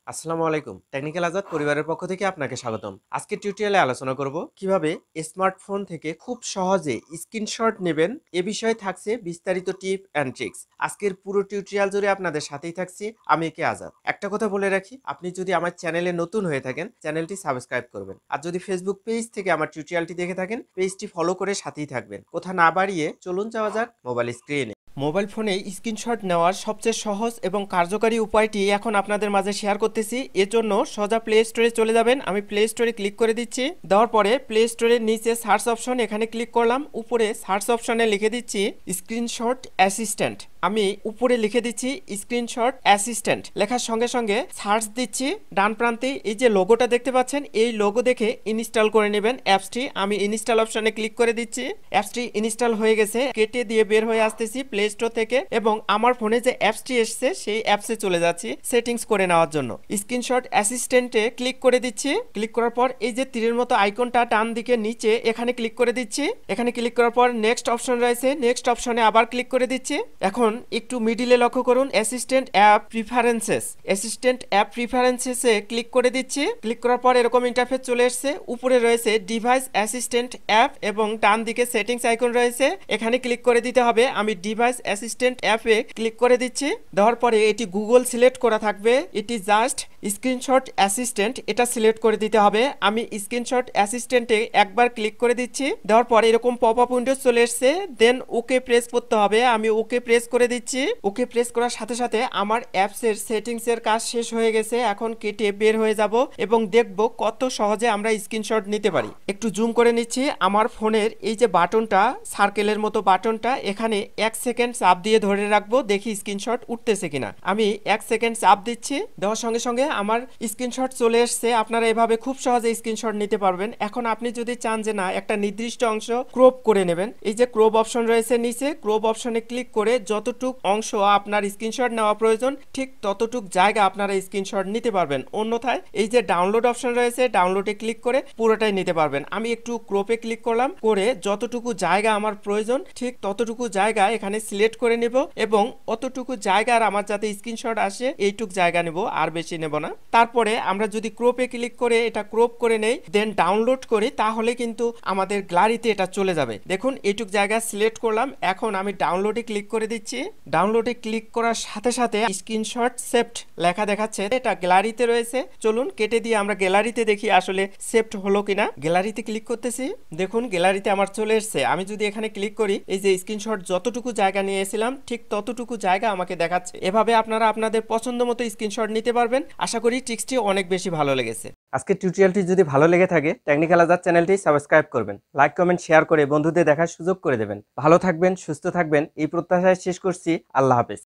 আসসালামু আলাইকুম। টেকনিক্যাল আজাদ পরিবারের পক্ষ থেকে আপনাকে স্বাগতম। আজকের টিউটোরিয়ালে আলোচনা করব কিভাবে স্মার্টফোন থেকে খুব সহজে স্ক্রিনশট নেবেন। এ বিষয়ে থাকছে বিস্তারিত টিপ অ্যান্ড ট্রিক্স। আজকের পুরো টিউটোরিয়াল জুড়ে আপনাদের সাথেই থাকছি আমি কে আজাদ। একটা কথা বলে রাখি, আপনি যদি আমার চ্যানেলে নতুন হয়ে থাকেন চ্যানেলটি সাবস্ক্রাইব করবেন। আর যদি ফেসবুক পেজ থেকে আমার টিউটোরিয়ালটি দেখে থাকেন পেজটি ফলো করে সাথেই থাকবেন। কথা না বাড়িয়ে চলুন যাওয়া যাক মোবাইল স্ক্রিনে। মোবাইল ফোনে স্ক্রিনশট নেওয়ার সবচেয়ে সহজ এবং কার্যকারী উপায়টি এখন আপনাদের মাঝে শেয়ার করতেছি। এর জন্য সোজা প্লে স্টোরে চলে যাবেন। আমি প্লে স্টোরে ক্লিক করে দিচ্ছি। দেওয়ার পরে প্লে স্টোরের নিচে সার্চ অপশন, এখানে ক্লিক করলাম। উপরে সার্চ অপশনে লিখে দিচ্ছি স্ক্রিনশট অ্যাসিস্ট্যান্ট। আমি উপরে লিখে দিচ্ছি স্ক্রিনশট অ্যাসিস্ট্যান্ট। লেখার সঙ্গে সঙ্গে সার্চ দিচ্ছি। ডান প্রান্তে এই যে লোগোটা দেখতে পাচ্ছেন, এই লোগো দেখে ইনস্টল করে নেবেন অ্যাপসটি। আমি ইনস্টল অপশনে ক্লিক করে দিচ্ছি। অ্যাপসটি ইনস্টল হয়ে গেছে। কেটে দিয়ে বের হয়ে আসতেছি প্লে স্টোর থেকে এবং আমার ফোনে যে অ্যাপসটি এসেছে সেই অ্যাপসে চলে যাচ্ছি সেটিংস করে নেওয়ার জন্য। স্ক্রিনশট অ্যাসিস্ট্যান্টে ক্লিক করে দিচ্ছি। ক্লিক করার পর এই যে তীরের মতো আইকনটা ডান দিকে নিচে, এখানে ক্লিক করে দিচ্ছি। এখানে ক্লিক করার পর নেক্সট অপশন রয়েছে, নেক্সট অপশনে আবার ক্লিক করে দিচ্ছি। এখন একটু মিডিলে লক্ষ্য করুন, assistant app preferences. Assistant app প্রিফারেন্সেসে ক্লিক করে দিচ্ছি। ক্লিক করার পর এরকম ইন্টারফেস চলে এসেছে। উপরে রয়েছে ডিভাইস অ্যাসিস্ট্যান্ট অ্যাপ এবং ডান দিকে সেটিংস আইকন রয়েছে, এখানে ক্লিক করে দিতে হবে। আমি ডিভাইস অ্যাসিস্ট্যান্ট অ্যাপে ক্লিক করে দিচ্ছি। দেওয়ার পরে এটি গুগল সিলেক্ট করা থাকবে, এটি জাস্ট স্ক্রিনশট অ্যাসিস্ট্যান্ট এটা সিলেক্ট করে দিতে হবে। আমি স্ক্রিনশট অ্যাসিস্ট্যান্টে একবার ক্লিক করে দিচ্ছি। দেওয়ার পরে এরকম পপ আপ উইন্ডো চলে এসেছে, দেন ওকে প্রেস করতে হবে। আমি ওকে প্রেস করে দিচ্ছি। ওকে প্রেস করার সাথে সাথে আমার অ্যাপসের সেটিংসের কাজ শেষ হয়ে গেছে। এখন কেটে বের হয়ে যাব এবং দেখব কত সহজে আমরা স্ক্রিনশট নিতে পারি। একটু জুম করে নিচ্ছি। আমার ফোনের এই যে বাটনটা, সার্কেলের মতো বাটনটা, এখানে 1 সেকেন্ড চাপ দিয়ে ধরে রাখবো, দেখি স্ক্রিনশট উঠতেছে কিনা। আমি 1 সেকেন্ড চাপ দিচ্ছি। দেওয়ার সঙ্গে সঙ্গে আমার স্ক্রিনশট চলে এসছে। আপনারা এভাবে খুব সহজে স্ক্রিনশট নিতে পারবেন। এখন আপনি যদি চান যে না একটা নির্দিষ্ট অংশ ক্রপ করে নেবেন, এই যে ক্রপ অপশন রয়েছে নিচে, ক্রপ অপশনে ক্লিক করে যতটুক অংশ আপনার স্ক্রিনশট নেওয়া প্রয়োজন ঠিক ততটুক জায়গা আপনারা স্ক্রিনশট নিতে পারবেন। অন্যথায় এই যে ডাউনলোড অপশন রয়েছে, ডাউনলোডে ক্লিক করে পুরোটাই নিতে পারবেন। আমি একটু ক্রপে ক্লিক করলাম, করে যতটুকু জায়গা আমার প্রয়োজন ঠিক ততটুকু জায়গা এখানে সিলেক্ট করে নেব এবং অতটুকু জায়গার আমার যাতে স্ক্রিনশট আসে এইটুক জায়গা নেব, আর বেশি নেব না। তারপরে আমরা যদি ক্রপে ক্লিক করে এটা ক্রপ করে নেই, দেন ডাউনলোড করি, তাহলে কিন্তু আমাদের গ্যালারিতে এটা চলে যাবে। দেখুন এইটুক জায়গা সিলেক্ট করলাম। এখন আমি ডাউনলোডে ক্লিক করে দিচ্ছি। ডাউনলোডে ক্লিক করার সাথে সাথে স্ক্রিনশট সেভড লেখা দেখাচ্ছে, এটা গ্যালারিতে রয়েছে। চলুন কেটে দিয়ে আমরা গ্যালারিতে দেখি আসলে সেভড হলো কিনা। গ্যালারিতে ক্লিক করতেছি, দেখুন গ্যালারিতে আমার চলে এসেছে। আমি যদি এখানে ক্লিক করি, এই যে স্ক্রিনশট যতটুকু জায়গা নিয়েছিলাম ঠিক ততটুকু জায়গা আমাকে দেখাচ্ছে। এভাবে আপনারা আপনাদের পছন্দ মতো স্ক্রিনশট নিতে পারবেন। আশা করি ট্রিক্সটি অনেক বেশি ভালো লেগেছে। আজকের টিউটোরিয়ালটি যদি ভালো লেগে থাকে টেকনিক্যাল আজাদ চ্যানেলটি সাবস্ক্রাইব করবেন, লাইক কমেন্ট শেয়ার করে বন্ধুদের দেখার সুযোগ করে দেবেন। ভালো থাকবেন, সুস্থ থাকবেন এই প্রত্যাশায় শেষ করছি। আল্লাহ হাফেজ।